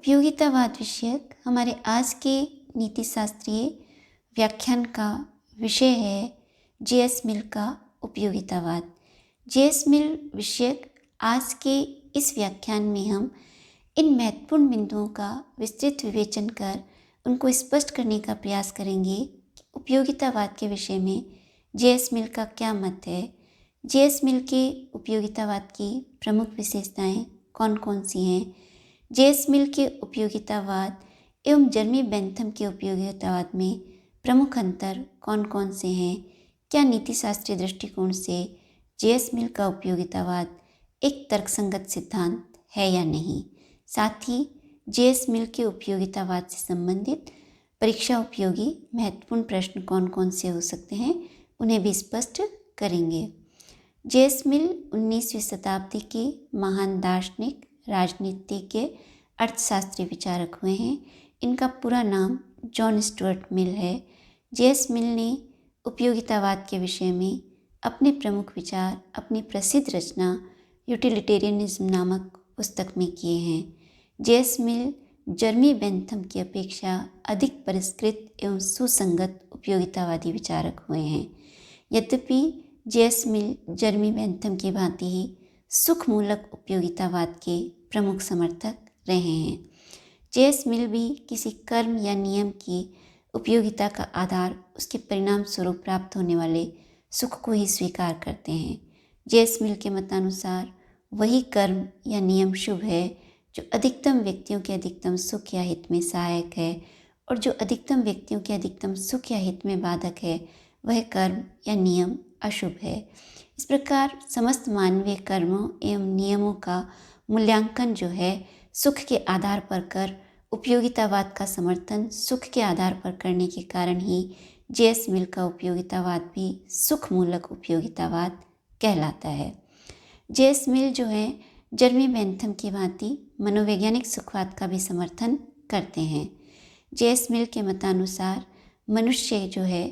उपयोगितावाद विषयक हमारे आज के नीति शास्त्रीय व्याख्यान का विषय है जे.एस. मिल का उपयोगितावाद। जे.एस. मिल विषयक आज के इस व्याख्यान में हम इन महत्वपूर्ण बिंदुओं का विस्तृत विवेचन कर उनको स्पष्ट करने का प्रयास करेंगे कि उपयोगितावाद के विषय में जे.एस. मिल का क्या मत है, जे.एस. मिल के उपयोगितावाद की प्रमुख विशेषताएं कौन कौन सी हैं, जे.एस. मिल के उपयोगितावाद एवं जर्मी बेंथम के उपयोगितावाद में प्रमुख अंतर कौन कौन से हैं, क्या नीति शास्त्रीय दृष्टिकोण से जे.एस. मिल का उपयोगितावाद एक तर्कसंगत सिद्धांत है या नहीं। साथ ही जे.एस. मिल के उपयोगितावाद से संबंधित परीक्षा उपयोगी महत्वपूर्ण प्रश्न कौन कौन से हो सकते हैं उन्हें भी स्पष्ट करेंगे। जे.एस. मिल 19वीं शताब्दी के महान दार्शनिक, राजनीतिज्ञ, अर्थशास्त्री विचारक हुए हैं। इनका पूरा नाम जॉन स्टुअर्ट मिल है। जे.एस. मिल ने उपयोगितावाद के विषय में अपने प्रमुख विचार अपनी प्रसिद्ध रचना यूटिलिटेरियनिज्म नामक पुस्तक में किए हैं। जे.एस. मिल जर्मी बेंथम की अपेक्षा अधिक परिष्कृत एवं सुसंगत उपयोगितावादी विचारक हुए हैं। यद्यपि जे.एस. मिल जर्मी बेंथम की भांति ही सुखमूलक उपयोगितावाद के प्रमुख समर्थक रहे हैं। जे.एस. मिल भी किसी कर्म या नियम की उपयोगिता का आधार उसके परिणाम स्वरूप प्राप्त होने वाले सुख को ही स्वीकार करते हैं। जे.एस. मिल के मतानुसार वही कर्म या नियम शुभ है जो अधिकतम व्यक्तियों के अधिकतम सुख या हित में सहायक है, और जो अधिकतम व्यक्तियों के अधिकतम सुख या हित में बाधक है वह कर्म या नियम अशुभ है। इस प्रकार समस्त मानवीय कर्मों एवं नियमों का मूल्यांकन जो है सुख के आधार पर कर उपयोगितावाद का समर्थन सुख के आधार पर करने के कारण ही जे.एस. मिल का उपयोगितावाद भी सुखमूलक उपयोगितावाद कहलाता है। जे.एस. मिल जो है जर्मी बेंथम की भांति मनोवैज्ञानिक सुखवाद का भी समर्थन करते हैं। जे.एस. मिल के मतानुसार मनुष्य जो है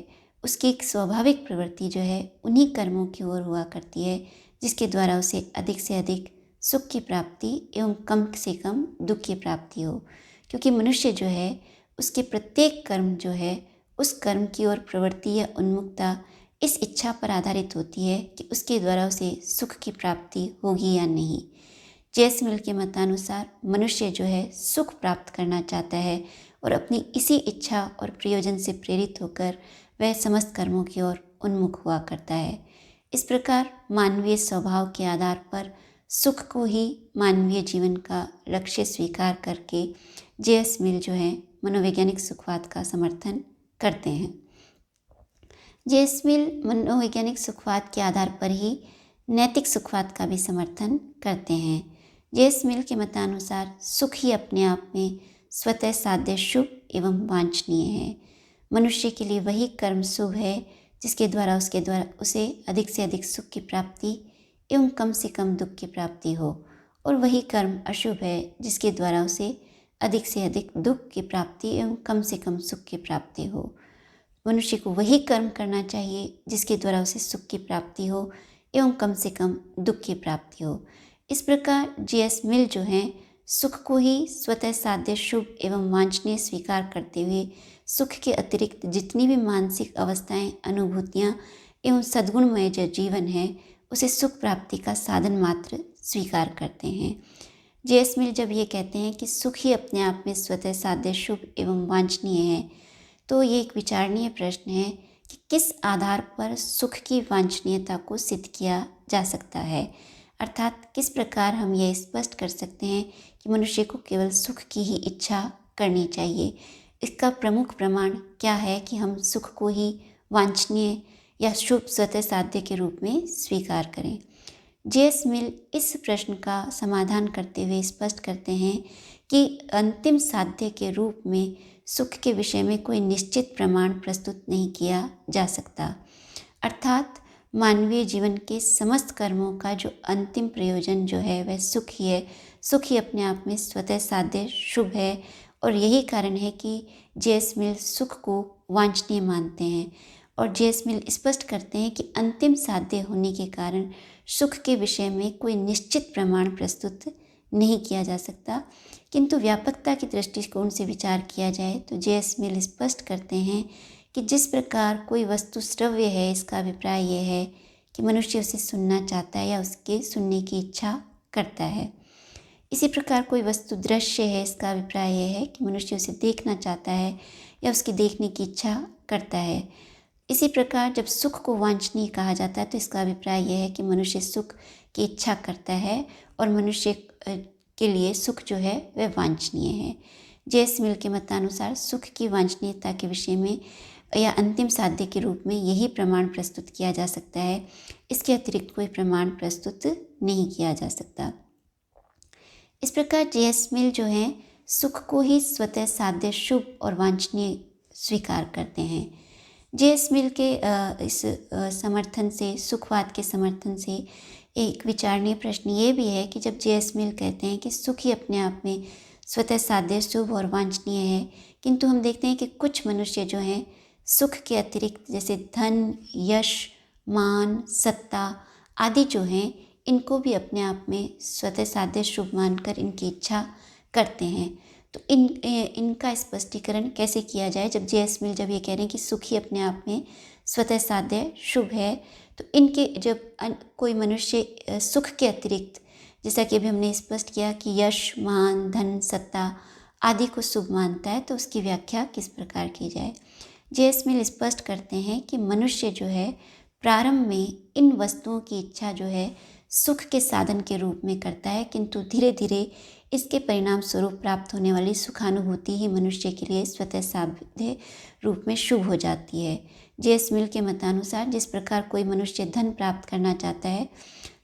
उसकी एक स्वाभाविक प्रवृत्ति जो है उन्हीं कर्मों की ओर हुआ करती है जिसके द्वारा उसे अधिक से अधिक सुख की प्राप्ति एवं कम से कम दुख की प्राप्ति हो, क्योंकि मनुष्य जो है उसके प्रत्येक कर्म जो है उस कर्म की ओर प्रवृत्ति या उन्मुखता इस इच्छा पर आधारित होती है कि उसके द्वारा उसे सुख की प्राप्ति होगी या नहीं। जे.एस. मिल के मतानुसार मनुष्य जो है सुख प्राप्त करना चाहता है और अपनी इसी इच्छा और प्रयोजन से प्रेरित होकर वह समस्त कर्मों की ओर उन्मुख हुआ करता है। इस प्रकार मानवीय स्वभाव के आधार पर सुख को ही मानवीय जीवन का लक्ष्य स्वीकार करके जे.एस. मिल जो है मनोवैज्ञानिक सुखवाद का समर्थन करते हैं। जे.एस. मिल मनोवैज्ञानिक सुखवाद के आधार पर ही नैतिक सुखवाद का भी समर्थन करते हैं। जे.एस. मिल के मतानुसार सुख ही अपने आप में स्वतः साध्य, शुभ एवं वांछनीय है। मनुष्य के लिए वही कर्म शुभ है जिसके द्वारा उसे अधिक से अधिक सुख की प्राप्ति एवं कम से कम दुख की प्राप्ति हो, और वही कर्म अशुभ है जिसके द्वारा उसे अधिक से अधिक दुख की प्राप्ति एवं कम से कम सुख की प्राप्ति हो। मनुष्य को वही कर्म करना चाहिए जिसके द्वारा उसे सुख की प्राप्ति हो एवं कम से कम दुख की प्राप्ति हो। इस प्रकार जे.एस. मिल जो हैं सुख को ही स्वतः साध्य, शुभ एवं वांछनीय स्वीकार करते हुए सुख के अतिरिक्त जितनी भी मानसिक अवस्थाएं, अनुभूतियां एवं सद्गुणमय जो जीवन है उसे सुख प्राप्ति का साधन मात्र स्वीकार करते हैं। जे.एस. मिल जब ये कहते हैं कि सुख ही अपने आप में स्वतः साध्य, शुभ एवं वांछनीय है, तो ये एक विचारणीय प्रश्न है कि किस आधार पर सुख की वांछनीयता को सिद्ध किया जा सकता है। अर्थात किस प्रकार हम ये स्पष्ट कर सकते हैं कि मनुष्य को केवल सुख की ही इच्छा करनी चाहिए। इसका प्रमुख प्रमाण क्या है कि हम सुख को ही वांछनीय या शुभ स्वतः साध्य के रूप में स्वीकार करें। जे.एस. मिल इस प्रश्न का समाधान करते हुए स्पष्ट करते हैं कि अंतिम साध्य के रूप में सुख के विषय में कोई निश्चित प्रमाण प्रस्तुत नहीं किया जा सकता। अर्थात मानवीय जीवन के समस्त कर्मों का जो अंतिम प्रयोजन जो है वह सुख ही है। सुख ही अपने आप में स्वतः साध्य, शुभ है, और यही कारण है कि जे.एस. मिल सुख को वांछनीय मानते हैं। और जे.एस. मिल स्पष्ट करते हैं कि अंतिम साध्य होने के कारण सुख के विषय में कोई निश्चित प्रमाण प्रस्तुत नहीं किया जा सकता। किंतु व्यापकता के दृष्टिकोण से विचार किया जाए तो जे.एस. मिल स्पष्ट करते हैं कि जिस प्रकार कोई वस्तु श्रव्य है, इसका अभिप्राय यह है कि मनुष्य उसे सुनना चाहता है या उसके सुनने की इच्छा करता है। इसी प्रकार कोई वस्तु दृश्य है, इसका अभिप्राय यह है कि मनुष्य उसे देखना चाहता है या उसकी देखने की इच्छा करता है। इसी प्रकार जब सुख को वांछनीय कहा जाता है तो इसका अभिप्राय यह है कि मनुष्य सुख की इच्छा करता है और मनुष्य के लिए सुख जो है वह वांछनीय है। जे.एस. मिल के मतानुसार सुख की वांछनीयता के विषय में या अंतिम साध्य के रूप में यही प्रमाण प्रस्तुत किया जा सकता है। इसके अतिरिक्त कोई प्रमाण प्रस्तुत नहीं किया जा सकता। इस प्रकार जे.एस. मिल जो है सुख को ही स्वतः साध्य, शुभ और वांछनीय स्वीकार करते हैं। जे.एस. मिल के इस समर्थन से, सुखवाद के समर्थन से एक विचारणीय प्रश्न ये भी है कि जब जे.एस. मिल कहते हैं कि सुख ही अपने आप में स्वतः साध्य, शुभ और वांछनीय है, किंतु हम देखते हैं कि कुछ मनुष्य जो हैं सुख के अतिरिक्त जैसे धन, यश, मान, सत्ता आदि जो हैं इनको भी अपने आप में स्वतः साध्य, शुभ मानकर इनकी इच्छा करते हैं। तो इनका स्पष्टीकरण कैसे किया जाए? जब जे.एस. मिल जब ये कह रहे हैं कि सुख ही अपने आप में स्वतः साध्य, शुभ है, तो इनके जब कोई मनुष्य सुख के अतिरिक्त, जैसा कि अभी हमने स्पष्ट किया कि यश, मान, धन, सत्ता आदि को शुभ मानता है, तो उसकी व्याख्या किस प्रकार की जाए? जे.एस. मिल स्पष्ट करते हैं कि मनुष्य जो है प्रारंभ में इन वस्तुओं की इच्छा जो है सुख के साधन के रूप में करता है, किंतु धीरे धीरे इसके परिणाम स्वरूप प्राप्त होने वाली सुखानुभूति ही मनुष्य के लिए स्वतः साध्य रूप में शुभ हो जाती है। जे.एस. मिल के मतानुसार जिस प्रकार कोई मनुष्य धन प्राप्त करना चाहता है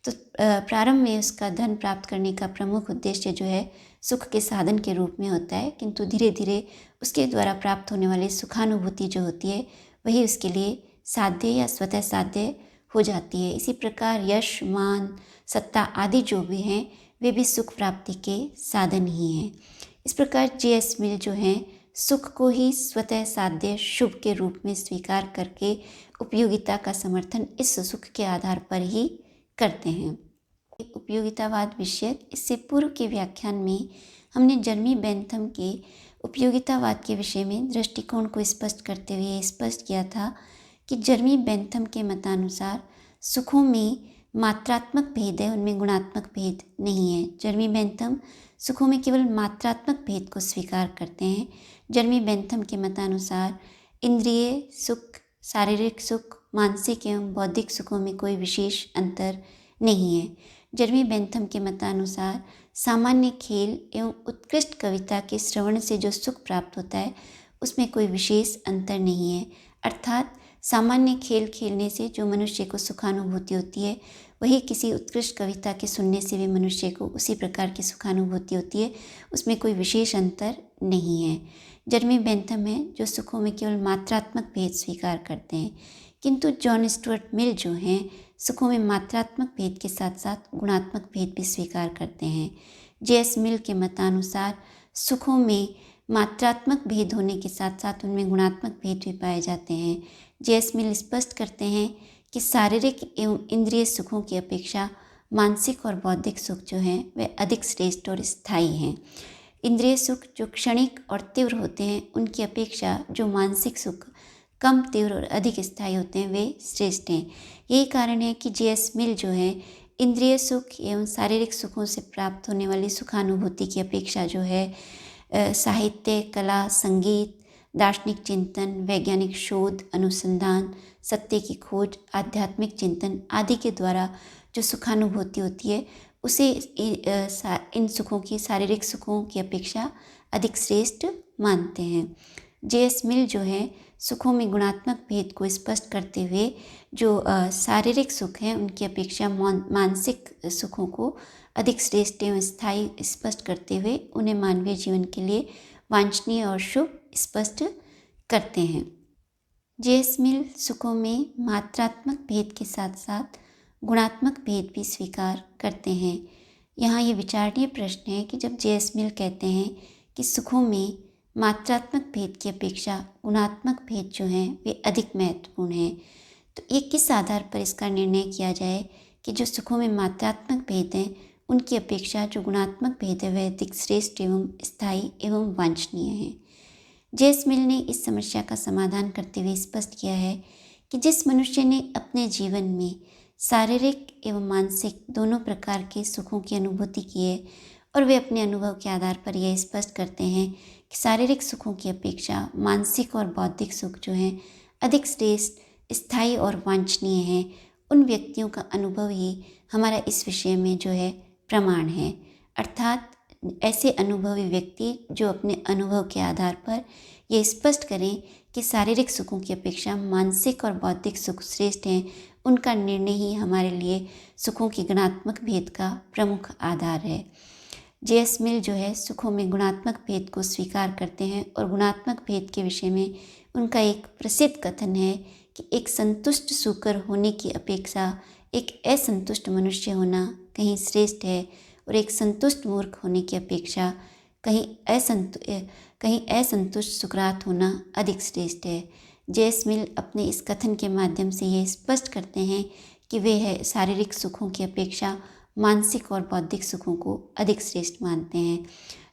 तो प्रारंभ में उसका धन प्राप्त करने का प्रमुख उद्देश्य जो है सुख के साधन के रूप में होता है, किंतु धीरे धीरे उसके द्वारा प्राप्त होने वाली सुखानुभूति जो होती है वही उसके लिए साध्य या स्वतः साध्य हो जाती है। इसी प्रकार यश, मान, सत्ता आदि जो भी हैं वे भी सुख प्राप्ति के साधन ही हैं। इस प्रकार जे.एस. मिल जो हैं सुख को ही स्वतः साध्य, शुभ के रूप में स्वीकार करके उपयोगिता का समर्थन इस सुख के आधार पर ही करते हैं। उपयोगितावाद विषयक इससे पूर्व के व्याख्यान में हमने जर्मी बेंथम के उपयोगितावाद के विषय में दृष्टिकोण को स्पष्ट करते हुए स्पष्ट किया था कि जर्मी बेंथम के मतानुसार सुखों में मात्रात्मक भेद है, उनमें गुणात्मक भेद नहीं है। जर्मी बेंथम सुखों में केवल मात्रात्मक भेद को स्वीकार करते हैं। जर्मी बेंथम के मतानुसार इंद्रिय सुख, शारीरिक सुख, मानसिक एवं बौद्धिक सुखों में कोई विशेष अंतर नहीं है। जर्मी बेंथम के मतानुसार सामान्य खेल एवं उत्कृष्ट कविता के श्रवण से जो सुख प्राप्त होता है उसमें कोई विशेष अंतर नहीं है। अर्थात सामान्य खेल खेलने से जो मनुष्य को सुखानुभूति होती है वही किसी उत्कृष्ट कविता के सुनने से भी मनुष्य को उसी प्रकार की सुखानुभूति होती है, उसमें कोई विशेष अंतर नहीं है। जर्मी बेंथम है जो सुखों में केवल मात्रात्मक भेद स्वीकार करते हैं, किंतु जॉन स्टुअर्ट मिल जो हैं सुखों में मात्रात्मक भेद के साथ साथ गुणात्मक भेद भी स्वीकार करते हैं। जे.एस. मिल के मतानुसार सुखों में मात्रात्मक भेद होने के साथ साथ उनमें गुणात्मक भेद भी पाए जाते हैं। जे.एस. मिल स्पष्ट करते हैं कि शारीरिक एवं इंद्रिय सुखों की अपेक्षा मानसिक और बौद्धिक सुख जो हैं वे अधिक श्रेष्ठ और स्थायी हैं। इंद्रिय सुख जो क्षणिक और तीव्र होते हैं उनकी अपेक्षा जो मानसिक सुख कम तीव्र और अधिक स्थायी होते हैं वे श्रेष्ठ हैं। यही कारण है कि जे.एस. मिल जो है इंद्रिय सुख एवं शारीरिक सुखों से प्राप्त होने वाली सुखानुभूति की अपेक्षा जो है साहित्य, कला, संगीत, दार्शनिक चिंतन, वैज्ञानिक शोध, अनुसंधान, सत्य की खोज, आध्यात्मिक चिंतन आदि के द्वारा जो सुखानुभूति होती है उसे इन सुखों की, शारीरिक सुखों की अपेक्षा अधिक श्रेष्ठ मानते हैं। जे.एस. मिल जो है सुखों में गुणात्मक भेद को स्पष्ट करते हुए जो शारीरिक सुख हैं उनकी अपेक्षा मानसिक सुखों को अधिक श्रेष्ठ एवं स्थायी स्पष्ट करते हुए उन्हें मानवीय जीवन के लिए वांछनीय और शुभ स्पष्ट करते हैं। जे.एस. मिल सुखों में मात्रात्मक भेद के साथ साथ गुणात्मक भेद भी स्वीकार करते हैं। यहाँ ये विचारणीय प्रश्न है कि जब जे.एस. मिल कहते हैं कि सुखों में मात्रात्मक भेद की अपेक्षा गुणात्मक भेद जो हैं वे अधिक महत्वपूर्ण हैं, तो ये किस आधार पर इसका निर्णय किया जाए कि जो सुखों में मात्रात्मक भेद हैं उनकी अपेक्षा जो गुणात्मक भेद है वह अधिक श्रेष्ठ एवं स्थायी एवं वांछनीय है। जेएस मिल ने इस समस्या का समाधान करते हुए स्पष्ट किया है कि जिस मनुष्य ने अपने जीवन में शारीरिक एवं मानसिक दोनों प्रकार के सुखों की अनुभूति की है और वे अपने अनुभव के आधार पर यह स्पष्ट करते हैं कि शारीरिक सुखों की अपेक्षा मानसिक और बौद्धिक सुख जो हैं अधिक श्रेष्ठ, स्थायी और वांछनीय हैं, उन व्यक्तियों का अनुभव ही हमारा इस विषय में जो है प्रमाण है। अर्थात ऐसे अनुभवी व्यक्ति जो अपने अनुभव के आधार पर ये स्पष्ट करें कि शारीरिक सुखों की अपेक्षा मानसिक और बौद्धिक सुख श्रेष्ठ हैं, उनका निर्णय ही हमारे लिए सुखों की गुणात्मक भेद का प्रमुख आधार है। जेएस मिल जो है सुखों में गुणात्मक भेद को स्वीकार करते हैं और गुणात्मक भेद के विषय में उनका एक प्रसिद्ध कथन है कि एक संतुष्ट सूकर होने की अपेक्षा एक असंतुष्ट मनुष्य होना कहीं श्रेष्ठ है और एक संतुष्ट मूर्ख होने की अपेक्षा कहीं असंतुष्ट सुकरात होना अधिक श्रेष्ठ है। जेएस मिल अपने इस कथन के माध्यम से ये स्पष्ट करते हैं कि वे है शारीरिक सुखों की अपेक्षा मानसिक और बौद्धिक सुखों को अधिक श्रेष्ठ मानते हैं।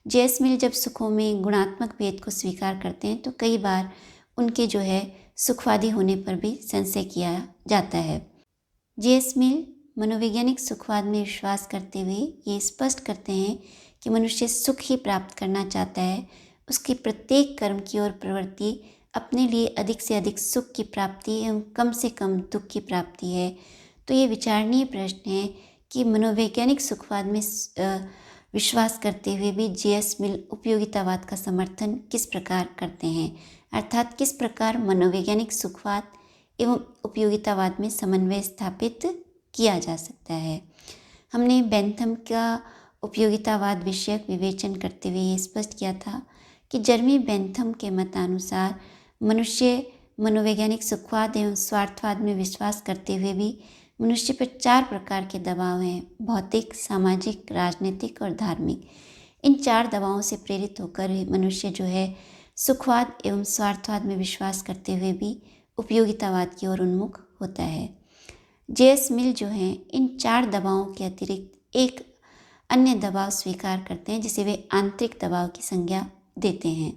जेएस मिल जब सुखों में गुणात्मक भेद को स्वीकार करते हैं तो कई बार उनके जो है सुखवादी होने पर भी संशय किया जाता है। जेएस मिल मनोवैज्ञानिक सुखवाद में विश्वास करते हुए ये स्पष्ट करते हैं कि मनुष्य सुख ही प्राप्त करना चाहता है, उसकी प्रत्येक कर्म की ओर प्रवृत्ति अपने लिए अधिक से अधिक सुख की प्राप्ति एवं कम से कम दुख की प्राप्ति है। तो ये विचारणीय प्रश्न है कि मनोवैज्ञानिक सुखवाद में विश्वास करते हुए भी जेएस मिल उपयोगितावाद का समर्थन किस प्रकार करते हैं, अर्थात किस प्रकार मनोवैज्ञानिक सुखवाद एवं उपयोगितावाद में समन्वय स्थापित किया जा सकता है। हमने बेंथम का उपयोगितावाद विषयक विवेचन करते हुए ये स्पष्ट किया था कि जर्मी बेंथम के मतानुसार मनुष्य मनोवैज्ञानिक सुखवाद एवं स्वार्थवाद में विश्वास करते हुए भी मनुष्य पर 4 प्रकार के दबाव हैं: भौतिक, सामाजिक, राजनीतिक और धार्मिक। इन 4 दबावों से प्रेरित होकर मनुष्य जो है सुखवाद एवं स्वार्थवाद में विश्वास करते हुए भी उपयोगितावाद की ओर उन्मुख होता है। जेएस मिल जो है इन 4 दबावों के अतिरिक्त एक अन्य दबाव स्वीकार करते हैं जिसे वे आंतरिक दबाव की संज्ञा देते हैं।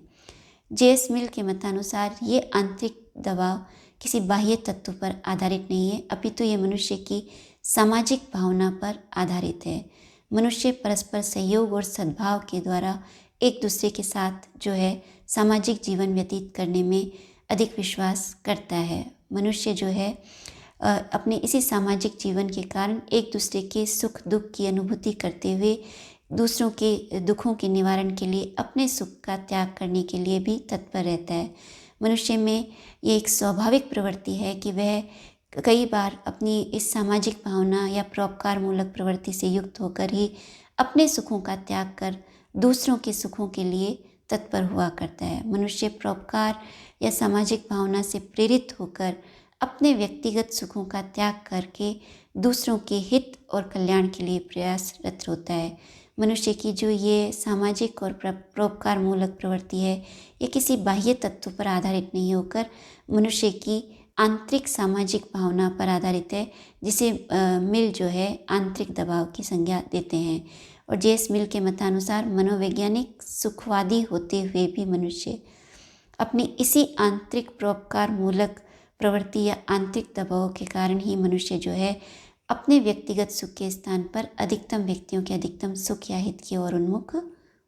जेएस मिल के मतानुसार ये आंतरिक दबाव किसी बाह्य तत्व पर आधारित नहीं है, अपितु ये मनुष्य की सामाजिक भावना पर आधारित है। मनुष्य परस्पर सहयोग और सद्भाव के द्वारा एक दूसरे के साथ जो है सामाजिक जीवन व्यतीत करने में अधिक विश्वास करता है। मनुष्य जो है अपने इसी सामाजिक जीवन के कारण एक दूसरे के सुख दुख की अनुभूति करते हुए दूसरों के दुखों के निवारण के लिए अपने सुख का त्याग करने के लिए भी तत्पर रहता है। मनुष्य में ये एक स्वाभाविक प्रवृत्ति है कि वह कई बार अपनी इस सामाजिक भावना या परोपकार मूलक प्रवृत्ति से युक्त होकर ही अपने सुखों का त्याग कर दूसरों के सुखों के लिए तत्पर हुआ करता है। मनुष्य परोपकार या सामाजिक भावना से प्रेरित होकर अपने व्यक्तिगत सुखों का त्याग करके दूसरों के हित और कल्याण के लिए प्रयासरत होता है। मनुष्य की जो ये सामाजिक और परोपकार मूलक प्रवृत्ति है ये किसी बाह्य तत्व पर आधारित नहीं होकर मनुष्य की आंतरिक सामाजिक भावना पर आधारित है, जिसे मिल जो है आंतरिक दबाव की संज्ञा देते हैं। और जेएस मिल के मतानुसार मनोवैज्ञानिक सुखवादी होते हुए भी मनुष्य अपनी इसी आंतरिक परोपकार मूलक प्रवृत्ति या आंतरिक दबाव के कारण ही मनुष्य जो है अपने व्यक्तिगत सुख के स्थान पर अधिकतम व्यक्तियों के अधिकतम सुख या हित की ओर उन्मुख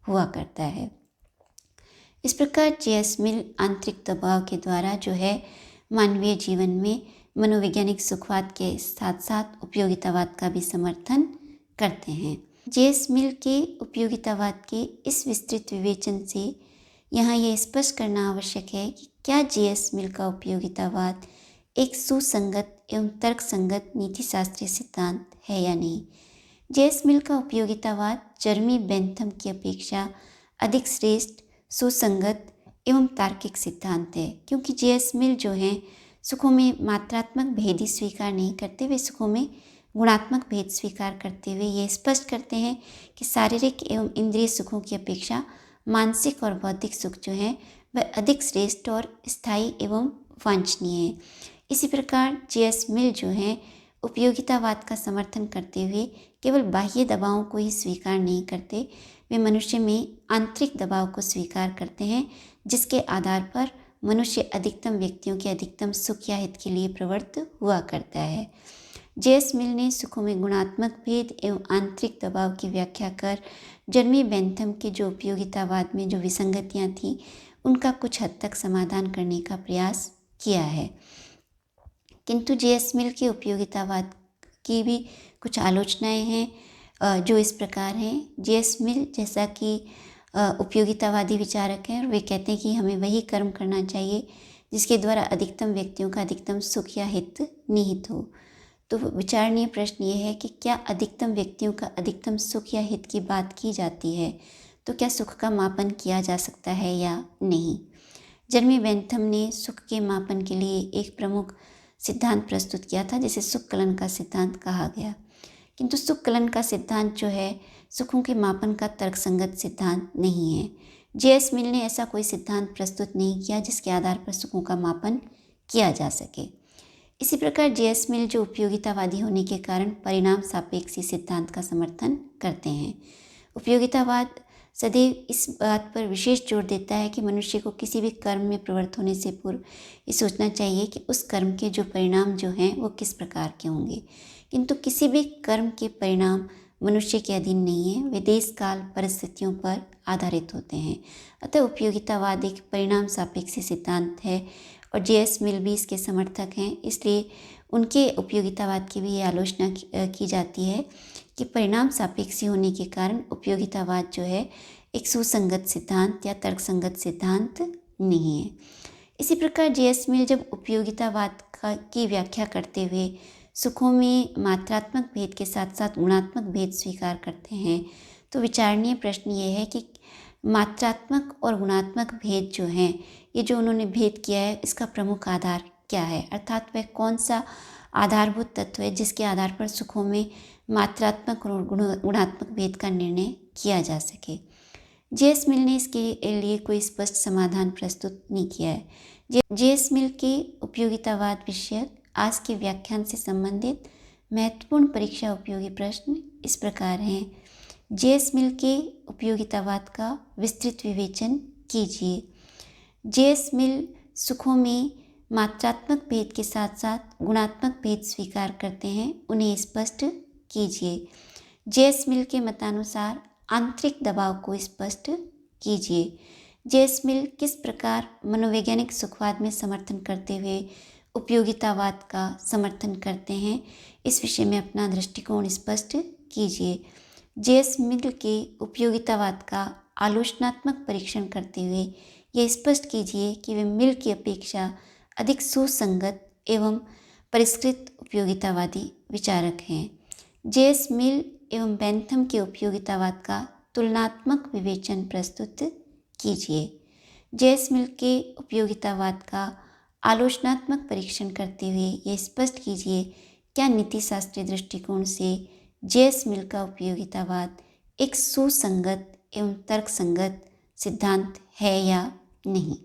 हुआ करता है। इस प्रकार जेएस मिल आंतरिक दबाव के द्वारा जो है मानवीय जीवन में मनोवैज्ञानिक सुखवाद के साथ साथ उपयोगितावाद का भी समर्थन करते हैं। जेएस मिल के उपयोगितावाद के इस विस्तृत विवेचन से यहाँ यह स्पष्ट करना आवश्यक है कि क्या जेएस मिल का उपयोगितावाद एक सुसंगत एवं तर्कसंगत नीति शास्त्रीय सिद्धांत है या नहीं। जेएस मिल का उपयोगितावाद जर्मी बेंथम की अपेक्षा अधिक श्रेष्ठ, सुसंगत एवं तार्किक सिद्धांत है, क्योंकि जेएस मिल जो हैं सुखों में मात्रात्मक भेद ही स्वीकार नहीं करते, वे सुखों में गुणात्मक भेद स्वीकार करते हुए ये स्पष्ट करते हैं कि शारीरिक एवं इंद्रिय सुखों की अपेक्षा मानसिक और बौद्धिक सुख जो हैं वह अधिक श्रेष्ठ और स्थायी एवं वांछनीय है। इसी प्रकार जेएस मिल जो हैं उपयोगितावाद का समर्थन करते हुए केवल बाह्य दबावों को ही स्वीकार नहीं करते, वे मनुष्य में आंतरिक दबाव को स्वीकार करते हैं, जिसके आधार पर मनुष्य अधिकतम व्यक्तियों के अधिकतम सुख या हित के लिए प्रवृत्त हुआ करता है। जे.एस. मिल ने सुखों में गुणात्मक भेद एवं आंतरिक दबाव की व्याख्या कर जर्मी बेंथम के जो उपयोगितावाद में जो विसंगतियाँ थीं उनका कुछ हद तक समाधान करने का प्रयास किया है। किंतु जे.एस. मिल के उपयोगितावाद की भी कुछ आलोचनाएं हैं जो इस प्रकार हैं। जे.एस. मिल जैसा कि उपयोगितावादी विचारक हैं और वे कहते हैं कि हमें वही कर्म करना चाहिए जिसके द्वारा अधिकतम व्यक्तियों का अधिकतम सुख या हित निहित हो। तो विचारणीय प्रश्न ये है कि क्या अधिकतम व्यक्तियों का अधिकतम सुख या हित की बात की जाती है तो क्या सुख का मापन किया जा सकता है या नहीं। जर्मी बेंथम ने सुख के मापन के लिए एक प्रमुख सिद्धांत प्रस्तुत किया था जिसे सुख कलन का सिद्धांत कहा गया। किंतु सुख कलन का सिद्धांत जो है सुखों के मापन का तर्कसंगत सिद्धांत नहीं है। जे.एस. मिल ने ऐसा कोई सिद्धांत प्रस्तुत नहीं किया जिसके आधार पर सुखों का मापन किया जा सके। इसी प्रकार जे.एस. मिल जो उपयोगितावादी होने के कारण परिणाम सापेक्षी सिद्धांत का समर्थन करते हैं। उपयोगितावाद सदैव इस बात पर विशेष जोर देता है कि मनुष्य को किसी भी कर्म में प्रवृत्त होने से पूर्व ये सोचना चाहिए कि उस कर्म के जो परिणाम जो हैं वो किस प्रकार के होंगे। किंतु किसी भी कर्म के परिणाम मनुष्य के अधीन नहीं है, वे देश काल परिस्थितियों पर आधारित होते हैं। अतः उपयोगितावाद एक परिणाम सापेक्षी सिद्धांत है और जे.एस. मिल भी इसके समर्थक हैं। इसलिए उनके उपयोगितावाद की भी ये आलोचना की जाती है कि परिणाम सापेक्षी होने के कारण उपयोगितावाद जो है एक सुसंगत सिद्धांत या तर्कसंगत सिद्धांत नहीं है। इसी प्रकार जे.एस. मिल जब उपयोगितावाद की व्याख्या करते हुए सुखों में मात्रात्मक भेद के साथ साथ गुणात्मक भेद स्वीकार करते हैं तो विचारणीय प्रश्न ये है कि मात्रात्मक और गुणात्मक भेद जो हैं ये जो उन्होंने भेद किया है इसका प्रमुख आधार क्या है, अर्थात वह कौन सा आधारभूत तत्व है जिसके आधार पर सुखों में मात्रात्मक और गुणात्मक भेद का निर्णय किया जा सके। जे.एस. मिल ने इसके लिए कोई स्पष्ट समाधान प्रस्तुत नहीं किया है। जे.एस. मिल के उपयोगितावाद विषयक आज के व्याख्यान से संबंधित महत्वपूर्ण परीक्षा उपयोगी प्रश्न इस प्रकार हैं। जे.एस. मिल के उपयोगितावाद का विस्तृत विवेचन कीजिए। जे.एस. मिल सुखों में मात्रात्मक भेद के साथ साथ गुणात्मक भेद स्वीकार करते हैं, उन्हें स्पष्ट कीजिए। जे.एस. मिल के मतानुसार आंतरिक दबाव को स्पष्ट कीजिए। जे.एस. मिल किस प्रकार मनोवैज्ञानिक सुखवाद में समर्थन करते हुए उपयोगितावाद का समर्थन करते हैं, इस विषय में अपना दृष्टिकोण स्पष्ट कीजिए। जे.एस. मिल के उपयोगितावाद का आलोचनात्मक परीक्षण करते हुए यह स्पष्ट कीजिए कि वे मिल की अपेक्षा अधिक सुसंगत एवं परिष्कृत उपयोगितावादी विचारक हैं। जे.एस. मिल एवं बेंथम के उपयोगितावाद का तुलनात्मक विवेचन प्रस्तुत कीजिए। जे.एस. मिल के उपयोगितावाद का आलोचनात्मक परीक्षण करते हुए यह स्पष्ट कीजिए क्या नीतिशास्त्रीय दृष्टिकोण से जे.एस. मिल का उपयोगितावाद एक सुसंगत एवं तर्कसंगत सिद्धांत है या नहीं।